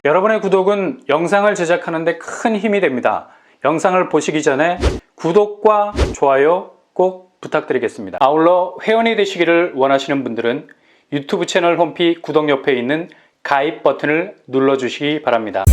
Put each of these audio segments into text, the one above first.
여러분의 구독은 영상을 제작하는 데 큰 힘이 됩니다. 영상을 보시기 전에 구독과 좋아요 꼭 부탁드리겠습니다. 아울러 회원이 되시기를 원하시는 분들은 유튜브 채널 홈피 구독 옆에 있는 가입 버튼을 눌러주시기 바랍니다.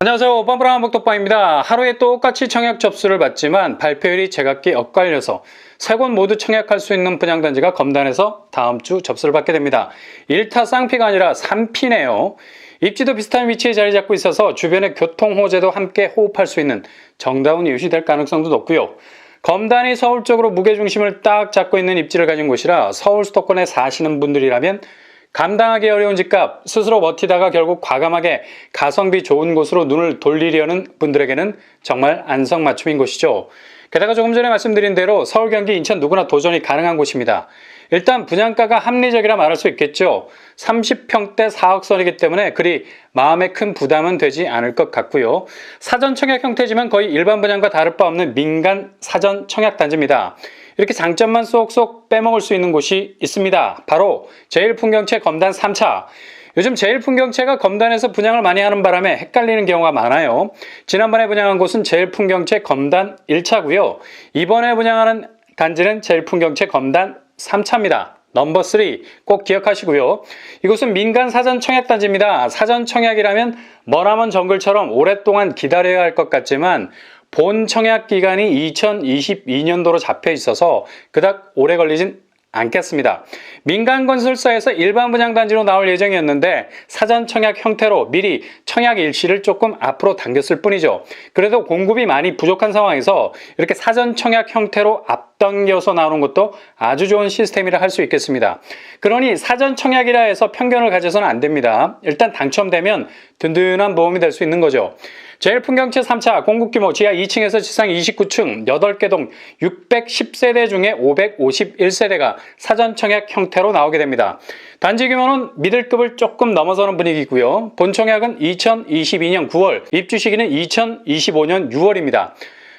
안녕하세요. 뻔뻔한 복덕방입니다. 하루에 똑같이 청약 접수를 받지만 발표일이 제각기 엇갈려서 세 곳 모두 청약할 수 있는 분양단지가 검단에서 다음 주 접수를 받게 됩니다. 1타 쌍피가 아니라 3피네요. 입지도 비슷한 위치에 자리 잡고 있어서 주변의 교통호재도 함께 호흡할 수 있는 정다운 이웃이 될 가능성도 높고요. 검단이 서울 쪽으로 무게중심을 딱 잡고 있는 입지를 가진 곳이라 서울 수도권에 사시는 분들이라면 감당하기 어려운 집값 스스로 버티다가 결국 과감하게 가성비 좋은 곳으로 눈을 돌리려는 분들에게는 정말 안성맞춤인 곳이죠. 게다가 조금 전에 말씀드린 대로 서울, 경기, 인천 누구나 도전이 가능한 곳입니다. 일단 분양가가 합리적이라 말할 수 있겠죠. 30평대 4억 선이기 때문에 그리 마음에 큰 부담은 되지 않을 것 같고요. 사전 청약 형태지만 거의 일반 분양과 다를 바 없는 민간 사전 청약 단지입니다. 이렇게 장점만 쏙쏙 빼먹을 수 있는 곳이 있습니다. 바로 제일풍경채 검단 3차. 요즘 제일풍경채가 검단에서 분양을 많이 하는 바람에 헷갈리는 경우가 많아요. 지난번에 분양한 곳은 제일풍경채 검단 1차고요. 이번에 분양하는 단지는 제일풍경채 검단 3차입니다. 넘버 3 꼭 기억하시고요. 이곳은 민간 사전 청약 단지입니다. 사전 청약이라면 머나먼 정글처럼 오랫동안 기다려야 할 것 같지만 본 청약 기간이 2022년도로 잡혀 있어서 그닥 오래 걸리진 않겠습니다. 민간 건설사에서 일반 분양단지로 나올 예정이었는데 사전 청약 형태로 미리 청약 일시를 조금 앞으로 당겼을 뿐이죠. 그래도 공급이 많이 부족한 상황에서 이렇게 사전 청약 형태로 앞당겨서 나오는 것도 아주 좋은 시스템이라 할 수 있겠습니다. 그러니 사전 청약이라 해서 편견을 가져서는 안 됩니다. 일단 당첨되면 든든한 보험이 될 수 있는 거죠. 제일풍경채 3차 공급규모 지하 2층에서 지상 29층 8개 동 610세대 중에 551세대가 사전 청약 형태로 나오게 됩니다. 단지 규모는 미들급을 조금 넘어서는 분위기고요. 본 청약은 2022년 9월, 입주 시기는 2025년 6월입니다.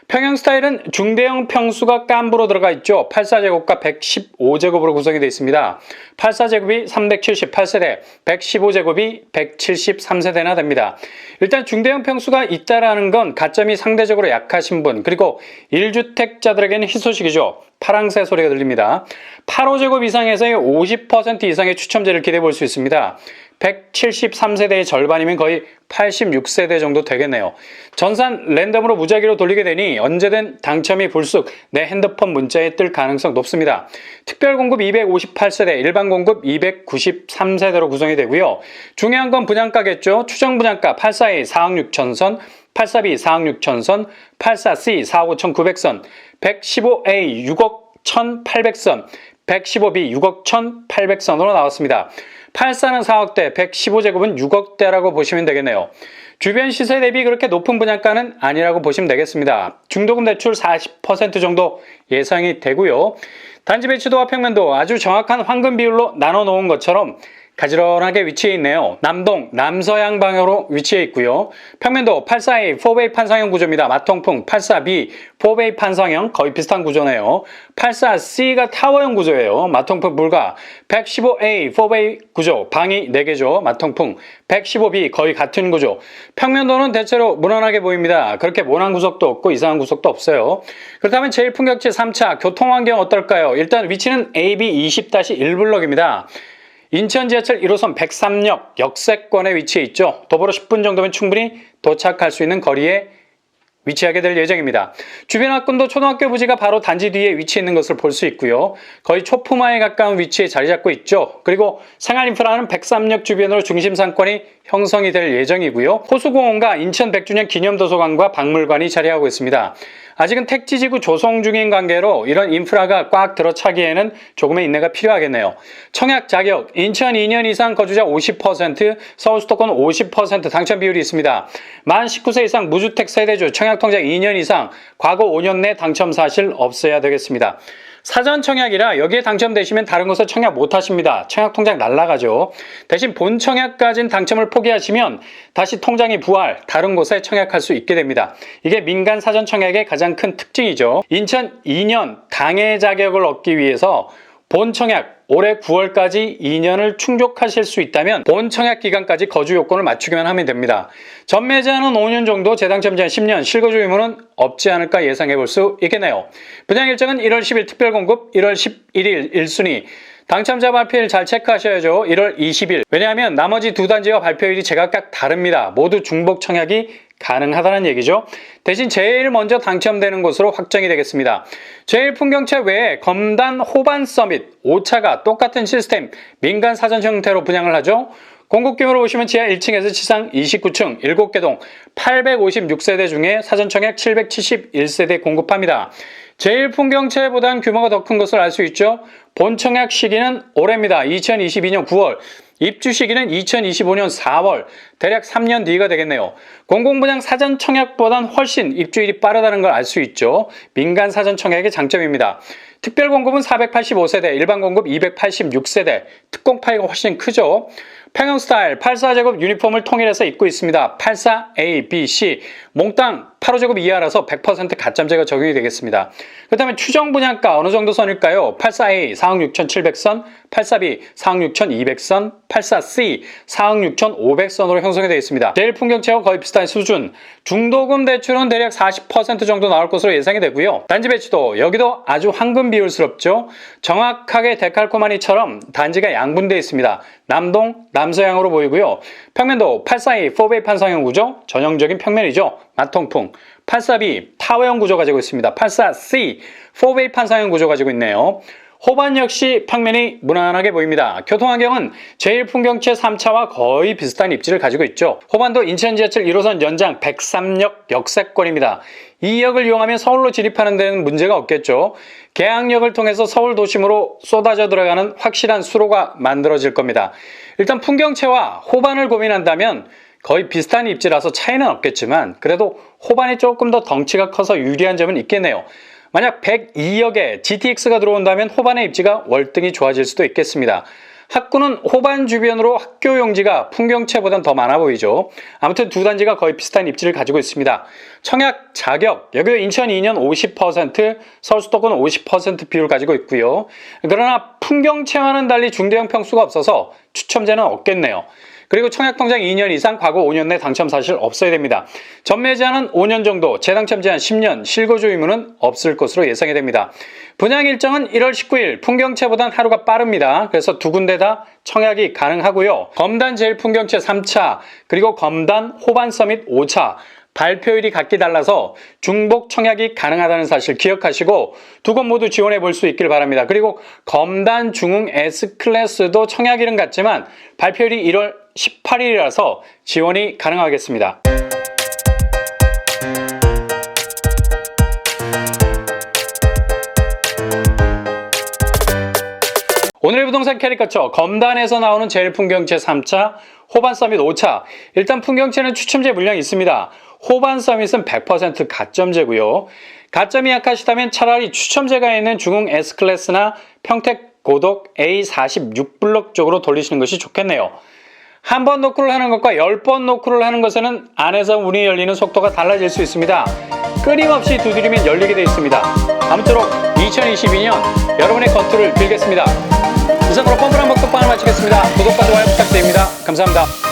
평형 스타일은 중대형 평수가 깜부로 들어가 있죠. 84제곱과 115제곱으로 구성이 되어 있습니다. 84제곱이 378세대, 115제곱이 173세대나 됩니다. 일단 중대형 평수가 있다라는 건 가점이 상대적으로 약하신 분, 그리고 1주택자들에게는 희소식이죠. 파랑새 소리가 들립니다. 85제곱 이상에서의 50% 이상의 추첨제를 기대해 볼 수 있습니다. 173세대의 절반이면 거의 86세대 정도 되겠네요. 전산 랜덤으로 무작위로 돌리게 되니 언제든 당첨이 불쑥 내 핸드폰 문자에 뜰 가능성 높습니다. 특별 공급 258세대, 일반 공급 293세대로 구성이 되고요. 중요한 건 분양가겠죠. 추정 분양가 842 4억 6천 선, 842 4억 6천 선, 84C 4억 5천 900선, 115A 6억 1,800선, 115B 6억 1,800선으로 나왔습니다. 84는 4억대, 115제곱은 6억대라고 보시면 되겠네요. 주변 시세 대비 그렇게 높은 분양가는 아니라고 보시면 되겠습니다. 중도금 대출 40% 정도 예상이 되고요. 단지 배치도와 평면도 아주 정확한 황금 비율로 나눠 놓은 것처럼 가지런하게 위치해 있네요. 남동, 남서양 방향으로 위치해 있고요. 평면도 842 4베이 판상형 구조입니다. 마통풍 84B 4베이 판상형 거의 비슷한 구조네요. 84C가 타워형 구조예요. 마통풍 불가. 115A 4베이 구조, 방이 4개죠. 마통풍. 115B 거의 같은 구조. 평면도는 대체로 무난하게 보입니다. 그렇게 모난 구석도 없고 이상한 구석도 없어요. 그렇다면 제일풍경채 3차 교통환경 어떨까요? 일단 위치는 AB 20-1블럭입니다. 인천 지하철 1호선 103역 역세권에 위치해 있죠. 도보로 10분 정도면 충분히 도착할 수 있는 거리에 위치하게 될 예정입니다. 주변 학군도 초등학교 부지가 바로 단지 뒤에 위치해 있는 것을 볼 수 있고요. 거의 초품화에 가까운 위치에 자리 잡고 있죠. 그리고 생활 인프라는 103역 주변으로 중심 상권이 형성이 될 예정이고요. 호수공원과 인천 100주년 기념도서관과 박물관이 자리하고 있습니다. 아직은 택지지구 조성 중인 관계로 이런 인프라가 꽉 들어차기에는 조금의 인내가 필요하겠네요. 청약 자격, 인천 2년 이상 거주자 50%, 서울 수도권 50% 당첨 비율이 있습니다. 만 19세 이상 무주택 세대주, 청약통장 2년 이상, 과거 5년 내 당첨 사실 없어야 되겠습니다. 사전 청약이라 여기에 당첨되시면 다른 곳에 청약 못하십니다. 청약 통장 날라가죠. 대신 본 청약까지는 당첨을 포기하시면 다시 통장이 부활, 다른 곳에 청약할 수 있게 됩니다. 이게 민간 사전 청약의 가장 큰 특징이죠. 인천 2년 당해 자격을 얻기 위해서 본 청약 올해 9월까지 2년을 충족하실 수 있다면 본 청약 기간까지 거주 요건을 맞추기만 하면 됩니다. 전매제한은 5년 정도, 재당첨 제한 10년, 실거주 의무는 없지 않을까 예상해 볼 수 있겠네요. 분양 일정은 1월 10일 특별공급, 1월 11일 1순위, 당첨자 발표일 잘 체크하셔야죠. 1월 20일. 왜냐하면 나머지 두 단지와 발표일이 제각각 다릅니다. 모두 중복 청약이 가능하다는 얘기죠. 대신 제일 먼저 당첨되는 곳으로 확정이 되겠습니다. 제일풍경채 외에 검단 호반 서밋 5차가 똑같은 시스템 민간 사전 형태로 분양을 하죠. 공급 규모로 보시면 지하 1층에서 지상 29층 7개 동 856세대 중에 사전 청약 771세대 공급합니다. 제일풍경채보단 규모가 더 큰 것을 알 수 있죠. 본 청약 시기는 올해입니다. 2022년 9월. 입주 시기는 2025년 4월, 대략 3년 뒤가 되겠네요. 공공분양 사전 청약보단 훨씬 입주일이 빠르다는 걸 알 수 있죠. 민간 사전 청약의 장점입니다. 특별 공급은 485세대, 일반 공급 286세대, 특공 파이가 훨씬 크죠. 평형 스타일 84제곱 유니폼을 통일해서 입고 있습니다. 84A, B, C 몽땅 85제곱 이하라서 100% 가점제가 적용이 되겠습니다. 그렇다면 추정 분양가 어느 정도 선일까요? 84A 4억 6,700선, 84B 4억 6,200선, 84C 4억 6,500선으로 형성이 되어 있습니다. 제일풍경채와 거의 비슷한 수준, 중도금 대출은 대략 40% 정도 나올 것으로 예상이 되고요. 단지 배치도 여기도 아주 황금 비율스럽죠. 정확하게 데칼코마니처럼 단지가 양분되어 있습니다. 남동, 남서향으로 보이고요. 평면도 84A 4베이 판상형 구조, 전형적인 평면이죠. 마통풍. 84B 타워형 구조 가지고 있습니다. 84C 4베이 판상형 구조 가지고 있네요. 호반 역시 평면이 무난하게 보입니다. 교통환경은 제일풍경채 3차와 거의 비슷한 입지를 가지고 있죠. 호반도 인천 지하철 1호선 연장 103역 역세권입니다. 이 역을 이용하면 서울로 진입하는 데는 문제가 없겠죠. 계양역을 통해서 서울 도심으로 쏟아져 들어가는 확실한 수로가 만들어질 겁니다. 일단 풍경채와 호반을 고민한다면 거의 비슷한 입지라서 차이는 없겠지만 그래도 호반이 조금 더 덩치가 커서 유리한 점은 있겠네요. 만약 102역에 GTX가 들어온다면 호반의 입지가 월등히 좋아질 수도 있겠습니다. 학구는 호반 주변으로 학교 용지가 풍경채보단 더 많아 보이죠. 아무튼 두 단지가 거의 비슷한 입지를 가지고 있습니다. 청약 자격, 여기도 인천 2년 50%, 서울 수도권 50% 비율을 가지고 있고요. 그러나 풍경채와는 달리 중대형 평수가 없어서 추첨제는 없겠네요. 그리고 청약통장 2년 이상, 과거 5년 내 당첨 사실 없어야 됩니다. 전매 제한은 5년 정도, 재당첨 제한 10년, 실거주 의무는 없을 것으로 예상이 됩니다. 분양 일정은 1월 19일, 풍경채보단 하루가 빠릅니다. 그래서 두 군데 다 청약이 가능하고요. 검단 제일풍경채 3차, 그리고 검단 호반 서밋 5차, 발표일이 각기 달라서 중복 청약이 가능하다는 사실 기억하시고 두 곳 모두 지원해 볼 수 있길 바랍니다. 그리고 검단 중흥 S클래스도 청약일은 같지만 발표일이 1월 18일이라서 지원이 가능하겠습니다. 오늘의 부동산 캐리커처, 검단에서 나오는 제일풍경채 3차, 호반 서밋 5차. 일단 풍경채는 추첨제 물량이 있습니다. 호반 서밋은 100% 가점제고요. 가점이 약하시다면 차라리 추첨제가 있는 중흥 S클래스나 평택 고독 A46블럭 쪽으로 돌리시는 것이 좋겠네요. 한 번 노크를 하는 것과 10번 노크를 하는 것에는 안에서 문이 열리는 속도가 달라질 수 있습니다. 끊임없이 두드리면 열리게 되어 있습니다. 아무쪼록 2022년 여러분의 건투를 빌겠습니다. 이상으로 뻔뻔한 먹방을 마치겠습니다. 구독과 좋아요 부탁드립니다. 감사합니다.